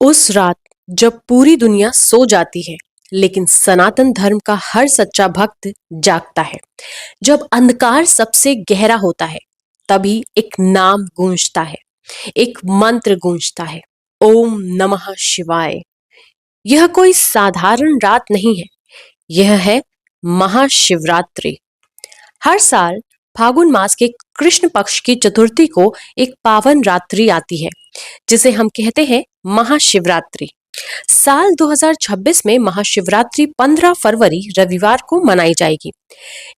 उस रात जब पूरी दुनिया सो जाती है, लेकिन सनातन धर्म का हर सच्चा भक्त जागता है। जब अंधकार सबसे गहरा होता है, तभी एक नाम गूंजता है, एक मंत्र गूंजता है। ओम नमः शिवाय। यह कोई साधारण रात नहीं है, यह है महाशिवरात्रि। हर साल फागुन मास के कृष्ण पक्ष की चतुर्थी को एक पावन रात्रि आती है, जिसे हम कहते हैं महाशिवरात्रि। साल 2026 में महाशिवरात्रि 15 फरवरी रविवार को मनाई जाएगी।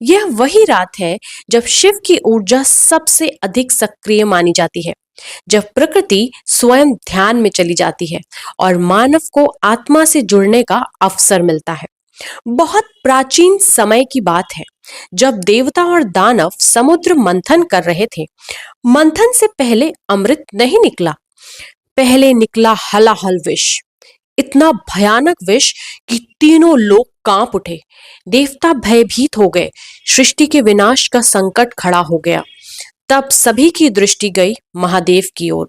यह वही रात है जब शिव की ऊर्जा सबसे अधिक सक्रिय मानी जाती है, जब प्रकृति स्वयं ध्यान में चली जाती है और मानव को आत्मा से जुड़ने का अवसर मिलता है। बहुत प्राचीन समय की बात है, जब देवता और दानव समुद्र मंथन कर रहे थे। मंथन से पहले अमृत नहीं निकला, पहले निकला हलाहल विष। इतना भयानक विष कि तीनों लोग कांप उठे। देवता भयभीत हो गए, सृष्टि के विनाश का संकट खड़ा हो गया। तब सभी की दृष्टि गई महादेव की ओर।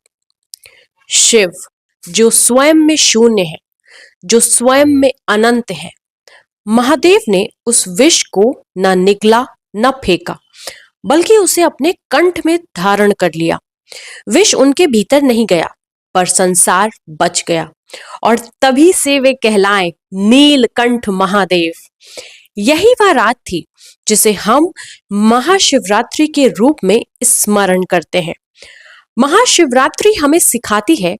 शिव, जो स्वयं में शून्य है, जो स्वयं में अनंत है, महादेव ने उस विष को न निगला न फेंका, बल्कि उसे अपने कंठ में धारण कर लिया। विष उनके भीतर नहीं गया, पर संसार बच गया, और तभी से वे कहलाए नीलकंठ महादेव। यही वह रात थी जिसे हम महाशिवरात्रि के रूप में स्मरण करते हैं। महाशिवरात्रि हमें सिखाती है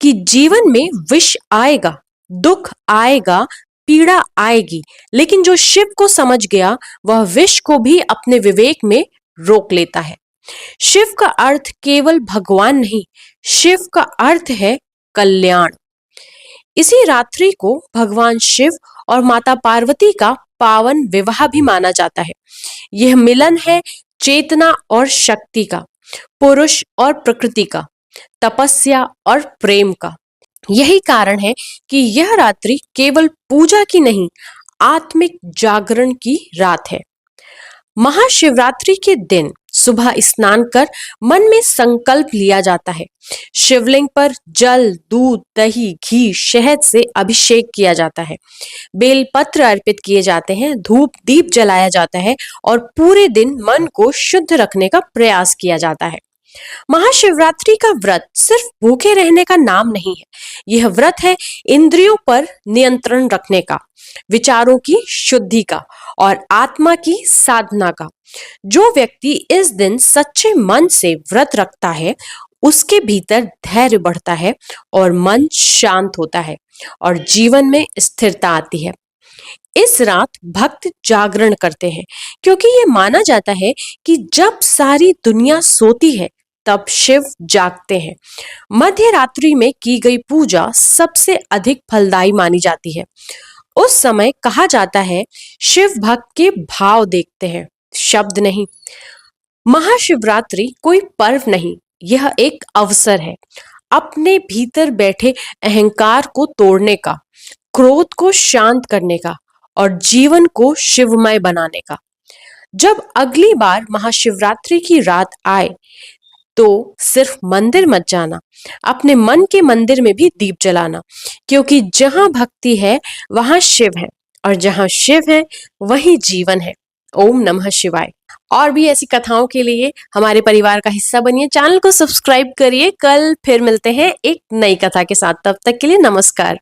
कि जीवन में विष आएगा, दुख आएगा, पीड़ा आएगी, लेकिन जो शिव को समझ गया, वह विष को भी अपने विवेक में रोक लेता है। शिव का अर्थ केवल भगवान नहीं, शिव का अर्थ है कल्याण। इसी रात्रि को भगवान शिव और माता पार्वती का पावन विवाह भी माना जाता है। यह मिलन है चेतना और शक्ति का, पुरुष और प्रकृति का, तपस्या और प्रेम का। यही कारण है कि यह रात्रि केवल पूजा की नहीं, आत्मिक जागरण की रात है। महाशिवरात्रि के दिन सुबह स्नान कर मन में संकल्प लिया जाता है। शिवलिंग पर जल, दूध, दही, घी, शहद से अभिषेक किया जाता है। बेलपत्र अर्पित किए जाते हैं, धूप दीप जलाया जाता है और पूरे दिन मन को शुद्ध रखने का प्रयास किया जाता है। महाशिवरात्रि का व्रत सिर्फ भूखे रहने का नाम नहीं है, यह व्रत है इंद्रियों पर नियंत्रण रखने का, विचारों की शुद्धि का और आत्मा की साधना का। जो व्यक्ति इस दिन सच्चे मन से व्रत रखता है, उसके भीतर धैर्य बढ़ता है और मन शांत होता है और जीवन में स्थिरता आती है। इस रात भक्त जागरण करते हैं, क्योंकि ये माना जाता है कि जब सारी दुनिया सोती है, तब शिव जागते हैं। मध्य रात्रि में की गई पूजा सबसे अधिक फलदायी मानी जाती है। उस समय कहा जाता है, शिव भक्त के भाव देखते हैं, शब्द नहीं। महाशिवरात्रि कोई पर्व नहीं, यह एक अवसर है अपने भीतर बैठे अहंकार को तोड़ने का, क्रोध को शांत करने का और जीवन को शिवमय बनाने का। जब अगली बार महाशिवरात्रि की रात आए, तो सिर्फ मंदिर मत जाना, अपने मन के मंदिर में भी दीप जलाना, क्योंकि जहां भक्ति है वहां शिव है, और जहां शिव है वहीं जीवन है। ओम नमः शिवाय। और भी ऐसी कथाओं के लिए हमारे परिवार का हिस्सा बनिए, चैनल को सब्सक्राइब करिए। कल फिर मिलते हैं एक नई कथा के साथ, तब तक के लिए नमस्कार।